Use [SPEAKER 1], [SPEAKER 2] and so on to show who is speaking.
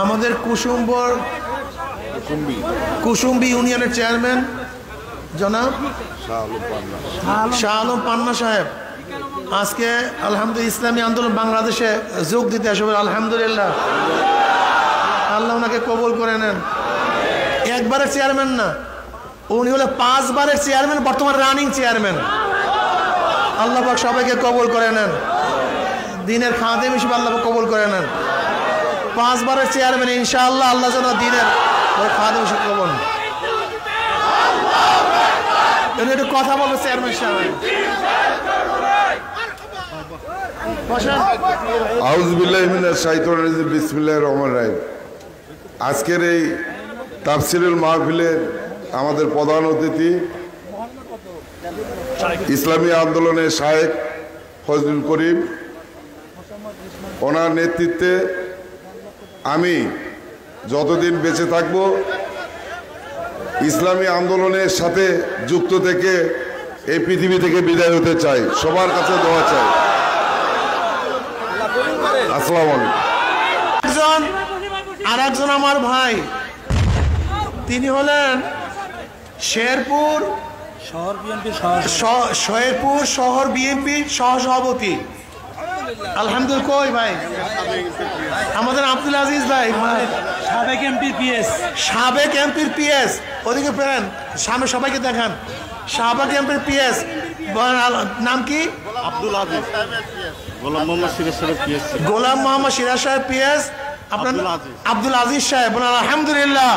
[SPEAKER 1] আমাদের কুসুম্বি ইউনিয়নের চেয়ারম্যান জনাব শাহ আলম পান্না সাহেব আজকে আলহামদুলিল্লাহ ইসলামী আন্দোলন বাংলাদেশে যোগ দিতে আসবে। আলহামদুলিল্লাহ, আল্লাহ ওনাকে কবুল করে নেন। একবারের চেয়ারম্যান না, উনি হলো 5 বারের চেয়ারম্যান, বর্তমান রানিং চেয়ারম্যান। আল্লাহ পাক সবাইকে কবুল করে নেন, দিনের খাদেম হিসেবে আল্লাহ পাক কবুল করে নেন। 5 বারের চেয়ারম্যান, ইনশাআল্লাহ আল্লাহ যেন দিনের খাদেম হিসেবে কবুল। একটু কথা বলবো চেয়ারম্যান সাহেব।
[SPEAKER 2] আউযু বিল্লাহি মিনাশ শাইতানির রাজিম, বিসমিল্লাহির রহমানির রহিম। আজকের এই তাফসীরুল মাহফিলের আমাদের প্রধান অতিথি ইসলামী আন্দোলনের শায়েখ ফজলুল করিম, ওনার নেতৃত্বে আমি যতদিন বেঁচে থাকব ইসলামী আন্দোলনের সাথে যুক্ত থেকে এই পৃথিবী থেকে বিদায় হতে চাই। সবার কাছে দোয়া চাই। আসসালামু আলাইকুম।
[SPEAKER 1] আরেকজন আমার ভাই, তিনি হলেন শেরপুর শহর বিএনপির সহসভাপতি। আলহামদুলিল্লাহ। কই ভাই আমাদের আব্দুল আজিজ ভাই, সাবেক এমপির পিএস, ওদিকে ফেরেন সামনে সবাইকে দেখান। সাবেক এমপির পিএস, নাম কি?
[SPEAKER 3] আব্দুল আজিজ।
[SPEAKER 1] গোলাম মোহাম্মদ সিরাজ সাহেব পিএস। আপনার আব্দুল আজিজ সাহেব। আলহামদুলিল্লাহ।